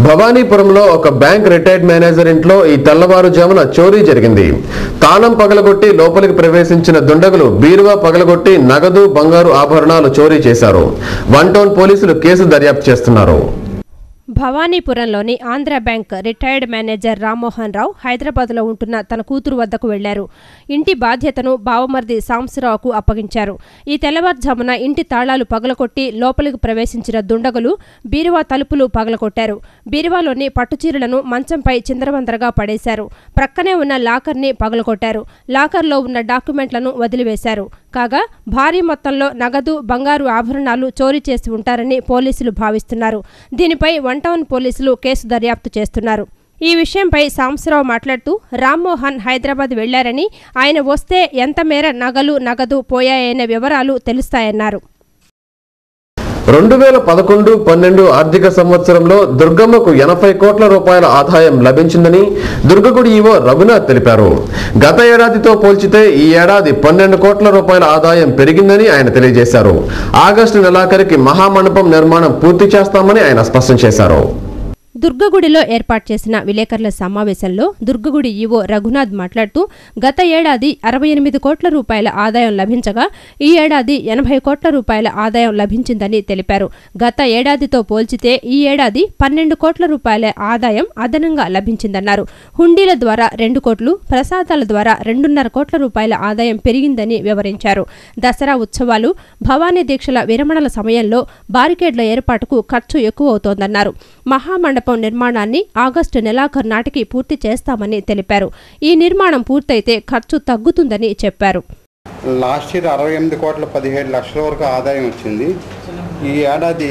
భవానీపురంలో ఒక bank retired manager ఇంట్లో ఈ తెల్లవారుజామున చోరీ జరిగింది. తాళం పగలగొట్టి లోపలికి ప్రవేశించిన దుండగులు బీరువా పగలగొట్టి నగదు, బంగారు ఆభరణాలు చోరీ చేశారు. 1 టౌన్ పోలీసులు కేసు దర్యాప్తు చేస్తున్నారు. భవానీపురంలోని Andhra bank retired manager Rammohan Rao హైదరాబాద్లో ఉంటున్న తన కూతురు వద్దకు వెళ్లారు. ఇంటి బాధ్యతను బావమర్ది సాంబశివరావుకు అప్పగించారు. ఈ తెల్లవారుజామున ఇంటి తాళాలు పగలకొట్టి లోపలికి ప్రవేశించిన దుండగులు బీరువా తలుపులు పగలకొట్టారు. బీరువాలోని పట్టుచీరలను మంచంపై చిందరవందరగా పడేశారు. ప్రక్కనే ఉన్న లాకర్ని పగలకొట్టారు. లాకర్లో ఉన్న డాక్యుమెంట్లను వదిలివేశారు. కాగా భారీ మొత్తంలో నగదు, బంగారు ఆభరణాలు చోరీ చేసి ఉంటారని పోలీసులు భావిస్తున్నారు. దీనిపై 1 టౌన్ పోలీసులు కేసు దర్యాప్తు చేస్తున్నారు. ఈ విషయంపై సాంబశివరావు మాట్లాడుతూ రామ్మోహన్ హైదరాబాద్ వెళ్లారని, ఆయన వస్తే ఎంత మేర నగదు పోయాయనే వివరాలు తెలుస్తాయన్నారు. 2011-12 ఆర్థిక సంవత్సరంలో దుర్గమ్మకు 80 కోట్ల రూపాయల ఆదాయం లభించిందని దుర్గగుడి ఈవో రఘునాథ్ తెలిపారు. గత ఏడాదితో పోల్చితే ఈ ఏడాది 12 కోట్ల రూపాయల ఆదాయం పెరిగిందని ఆయన తెలియజేశారు. ఆగస్టు నెలాఖరికి మహామండపం నిర్మాణం పూర్తి చేస్తామని ఆయన స్పష్టం చేశారు. దుర్గగుడిలో ఏర్పాటు చేసిన విలేకరుల సమావేశంలో దుర్గగుడి ఈవో రఘునాథ్ మాట్లాడుతూ గత ఏడాది 68 కోట్ల రూపాయల ఆదాయం లభించగా ఈ ఏడాది 80 కోట్ల రూపాయల ఆదాయం లభించిందని తెలిపారు. గత ఏడాదితో పోల్చితే ఈ ఏడాది 12 కోట్ల రూపాయల ఆదాయం అదనంగా లభించిందన్నారు. హుండీల ద్వారా 2 కోట్లు, ప్రసాదాల ద్వారా 2.5 కోట్ల రూపాయల ఆదాయం పెరిగిందని వివరించారు. దసరా ఉత్సవాలు, భవానీ దీక్షల విరమణల సమయంలో బారికేడ్ల ఏర్పాటుకు ఖర్చు ఎక్కువవుతోందన్నారు. మహామండపం నిర్మాణాన్ని ఆగస్టు నెలాఖరు నాటికి పూర్తి చేస్తామని తెలిపారు. ఈ నిర్మాణం పూర్తయితే ఖర్చు తగ్గుతుందని చెప్పారు. లాస్ట్ ఇయర్ 68 కోట్ల 17 లక్షల వరకు ఆదాయం వచ్చింది. ఈ ఏడాది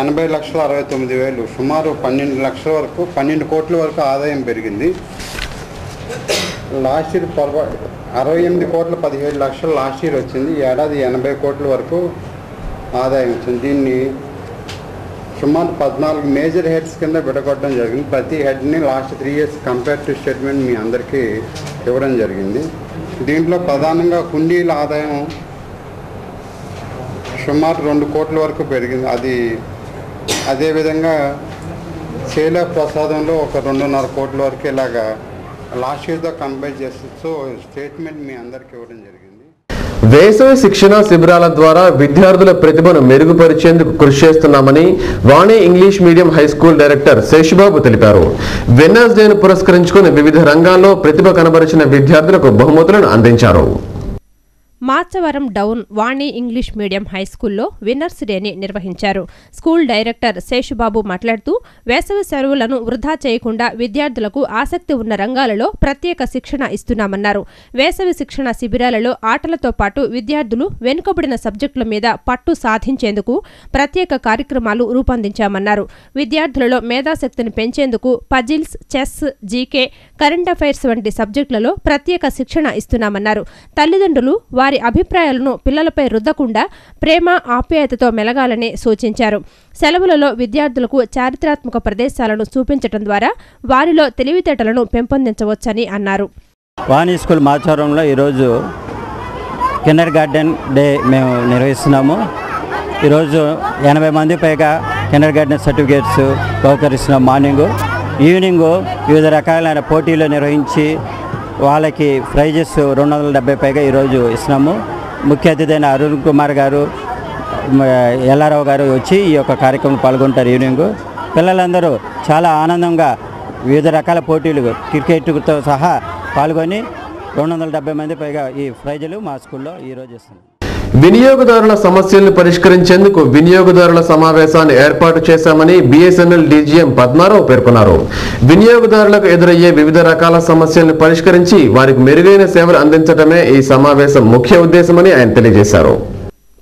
80,69,000, సుమారు 12 లక్షల వరకు 12 కోట్ల వరకు ఆదాయం పెరిగింది. లాస్ట్ ఇయర్ 68 కోట్ల 17 లక్షలు లాస్ట్ ఇయర్ వచ్చింది. ఈ ఏడాది 80 కోట్ల వరకు ఆదాయం వచ్చింది. దీన్ని సుమారు 14 మేజర్ హెడ్స్ కింద విడగొట్టడం జరిగింది. ప్రతి హెడ్ని లాస్ట్ 3 ఇయర్స్ కంపేరిటివ్ స్టేట్మెంట్ మీ అందరికీ ఇవ్వడం జరిగింది. దీంట్లో ప్రధానంగా హుండీల ఆదాయం సుమారు 2 కోట్ల వరకు పెరిగింది. అదేవిధంగా సేల్ ఆఫ్ ప్రసాదంలో ఒక 2.5 కోట్ల వరకు ఇలాగా లాస్ట్ ఇయర్తో కంపేర్ చేస్తూ స్టేట్మెంట్ మీ అందరికీ ఇవ్వడం జరిగింది. వేసవి శిక్షణ శిబిరాల ద్వారా విద్యార్థుల ప్రతిభను మెరుగుపరిచేందుకు కృషి చేస్తున్నామని Vani English medium high school director Seshubabu తెలిపారు. విన్నర్స్ డేను పురస్కరించుకుని వివిధ రంగాల్లో ప్రతిభ కనబరిచిన విద్యార్థులకు బహుమతులను అందించారు. మాచవరం డౌన్ వాణి ఇంగ్లీష్ మీడియం హైస్కూల్లో విన్నర్స్ డేని నిర్వహించారు. స్కూల్ డైరెక్టర్ శేషుబాబు మాట్లాడుతూ వేసవి సెలవులను వృధా చేయకుండా విద్యార్థులకు ఆసక్తి ఉన్న రంగాలలో ప్రత్యేక శిక్షణ ఇస్తున్నామన్నారు. వేసవి శిక్షణ శిబిరాలలో ఆటలతో పాటు విద్యార్థులు వెనుకబడిన సబ్జెక్టుల మీద పట్టు సాధించేందుకు ప్రత్యేక కార్యక్రమాలు రూపొందించామన్నారు. విద్యార్థులలో మేధాశక్తిని పెంచేందుకు puzzles, chess, GK, current affairs వంటి సబ్జెక్టులలో ప్రత్యేక శిక్షణ ఇస్తున్నామన్నారు. తల్లిదండ్రులు వారి అభిప్రాయాలను పిల్లలపై రుద్దకుండా ప్రేమ, ఆప్యాయతతో మెలగాలని సూచించారు. సెలవులలో విద్యార్థులకు చారిత్రాత్మక ప్రదేశాలను చూపించడం ద్వారా వారిలో తెలివితేటలను పెంపొందించవచ్చని అన్నారు. వాణి స్కూల్ మాచవరంలో ఈరోజు కిండర్ గార్డెన్ డే మేము నిర్వహిస్తున్నాము. ఈరోజు 80 మంది పైగా కిండర్ గార్డెన్ సర్టిఫికేట్స్ బహుకరిస్తున్నాం. ఈవినింగ్ వివిధ రకాలైన పోటీలు నిర్వహించి వాళ్ళకి ప్రైజెస్ 270 పైగా ఈరోజు ఇస్తున్నాము. ముఖ్య అతిథి అయిన అరుణ్ కుమార్ గారు, ఎల్లారావు గారు వచ్చి ఈ యొక్క కార్యక్రమం పాల్గొంటారు. ఈవినింగ్ పిల్లలందరూ చాలా ఆనందంగా వివిధ రకాల పోటీలు క్రికెట్తో సహా పాల్గొని 270 మంది పైగా ఈ ప్రైజులు మా స్కూల్లో ఈరోజు ఇస్తున్నాం. వినియోగదారుల సమస్యలను పరిష్కరించేందుకు వినియోగదారుల సమావేశాన్ని ఏర్పాటు చేశామని బిఎస్ఎన్ఎల్ డీజీఎం పద్మారావు పేర్కొన్నారు. వినియోగదారులకు ఎదురయ్యే వివిధ రకాల సమస్యలను పరిష్కరించి వారికి మెరుగైన సేవలు అందించడమే ఈ సమావేశం ముఖ్య ఉద్దేశమని ఆయన తెలియజేశారు.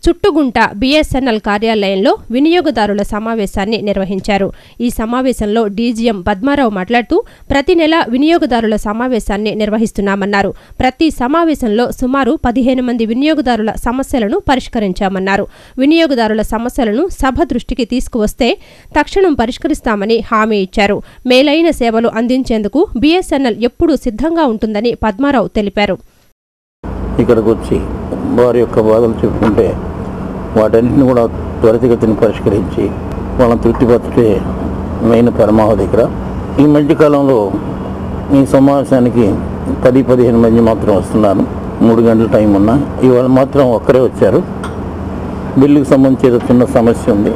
చుట్టుగుంట బిఎస్ఎన్ఎల్ కార్యాలయంలో వినియోగదారుల సమావేశాన్ని నిర్వహించారు. ఈ సమావేశంలో డీజీఎం పద్మారావు మాట్లాడుతూ ప్రతి నెల వినియోగదారుల సమావేశాన్ని నిర్వహిస్తున్నామన్నారు. ప్రతి సమావేశంలో సుమారు 15 మంది వినియోగదారుల సమస్యలను పరిష్కరించామన్నారు. వినియోగదారుల సమస్యలను సభ దృష్టికి తీసుకువస్తే తక్షణం పరిష్కరిస్తామని హామీ ఇచ్చారు. మేలైన సేవలు అందించేందుకు బిఎస్ఎన్ఎల్ ఎప్పుడూ సిద్ధంగా ఉంటుందని పద్మారావు తెలిపారు. ఇక్కడికి వచ్చి వారి యొక్క బాధలు చెప్పుకుంటే వాటన్నిటిని కూడా త్వరితగతిని పరిష్కరించి వాళ్ళని తృప్తిపరిచే మెయిన్ పరమావధి ఇక్కడ. ఈ మధ్యకాలంలో ఈ సమావేశానికి 10-15 మంది మాత్రం వస్తున్నారు. 3 గంటల టైం ఉన్నా ఇవాళ మాత్రం ఒక్కరే వచ్చారు. బిల్లుకి సంబంధించి ఏదో చిన్న సమస్య ఉంది.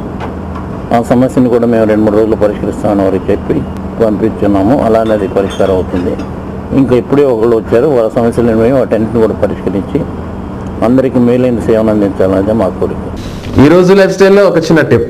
ఆ సమస్యను కూడా మేము 2-3 రోజులు పరిష్కరిస్తామని వారికి చెప్పి పంపించున్నాము. అలానే అది పరిష్కారం అవుతుంది. ఇంకా ఇప్పుడే ఒకళ్ళు వచ్చారు. వాళ్ళ సమస్యలు మేము వాటన్నిటిని కూడా పరిష్కరించి అందరికీ మేలైన సేవను అందించాలనేది మా కోరిక. ఈరోజు లైఫ్ స్టైల్లో ఒక చిన్న టిప్.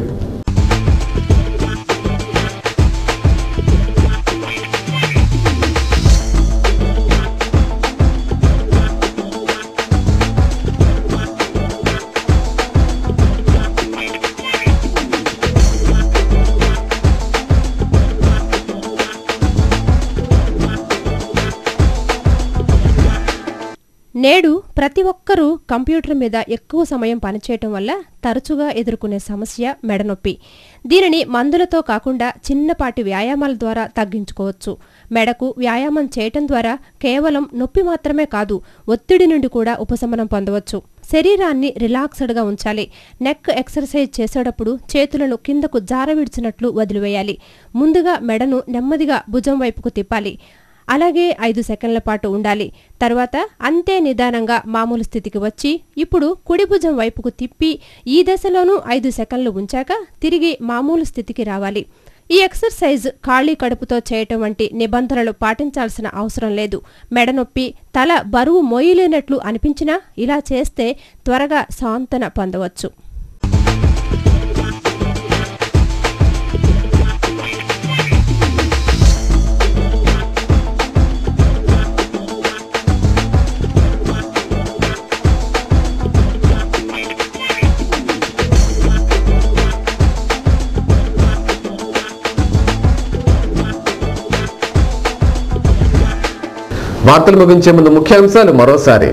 నేడు ప్రతి ఒక్కరూ కంప్యూటర్ మీద ఎక్కువ సమయం పనిచేయటం వల్ల తరచుగా ఎదుర్కొనే సమస్య మెడనొప్పి. దీనిని మందులతో కాకుండా చిన్నపాటి వ్యాయామాల ద్వారా తగ్గించుకోవచ్చు. మెడకు వ్యాయామం చేయటం ద్వారా కేవలం నొప్పి మాత్రమే కాదు, ఒత్తిడి నుండి కూడా ఉపశమనం పొందవచ్చు. శరీరాన్ని రిలాక్స్డ్గా ఉంచాలి. నెక్ ఎక్సర్సైజ్ చేసేటప్పుడు చేతులను కిందకు జారవిడిచినట్లు వదిలివేయాలి. ముందుగా మెడను నెమ్మదిగా భుజం వైపుకు తిప్పాలి. అలాగే 5 సెకండ్ల పాటు ఉండాలి. తర్వాత అంతే నిదానంగా మామూలు స్థితికి వచ్చి ఇప్పుడు కుడి భుజం వైపుకు తిప్పి ఈ దశలోనూ 5 సెకండ్లు ఉంచాక తిరిగి మామూలు స్థితికి రావాలి. ఈ ఎక్సర్సైజ్ ఖాళీ కడుపుతో చేయటం వంటి నిబంధనలు పాటించాల్సిన అవసరం లేదు. మెడనొప్పి, తల బరువు మోయలేనట్లు అనిపించినా ఇలా చేస్తే త్వరగా సాంతన పొందవచ్చు. వార్తలు ముగించే ముందు ముఖ్యాంశాలు మరోసారి.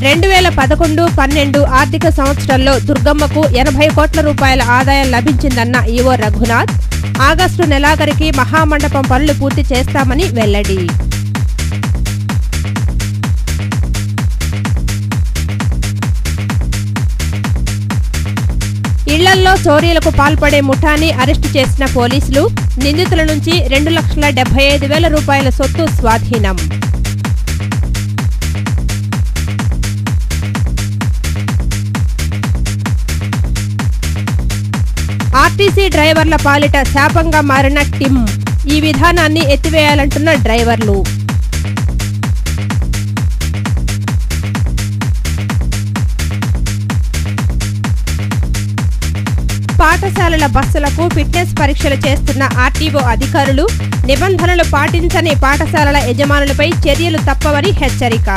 (2011-12) ఆర్థిక సంవత్సరంలో దుర్గమ్మకు 80 కోట్ల రూపాయల ఆదాయం లభించిందన్న ఈవో రఘునాథ్. ఆగస్టు నెలాఖరికి మహామండపం పనులు పూర్తి చేస్తామని వెల్లడి. ఇళ్లల్లో చోరీలకు పాల్పడే ముఠాని అరెస్టు చేసిన పోలీసులు. నిందితుల నుంచి 2,75,000 రూపాయల సొత్తు స్వాధీనం. ఆర్టీసీ డ్రైవర్ల పాలిట శాపంగా మారిన టిమ్. ఈ విధానాన్ని ఎత్తివేయాలంటున్న డ్రైవర్లు. పాఠశాలల బస్సులకు ఫిట్నెస్ పరీక్షలు చేస్తున్న ఆర్టీఓ అధికారులు. నిబంధనలు పాటించని పాఠశాలల యజమానులపై చర్యలు తప్పవని హెచ్చరిక.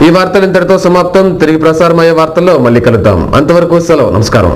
ఈ వార్తలు ఇంతటితో సమాప్తం. తిరిగి ప్రసారమయ్యే వార్తల్లో మళ్ళీ కలుద్దాం. అంతవరకు సెలవు. నమస్కారం.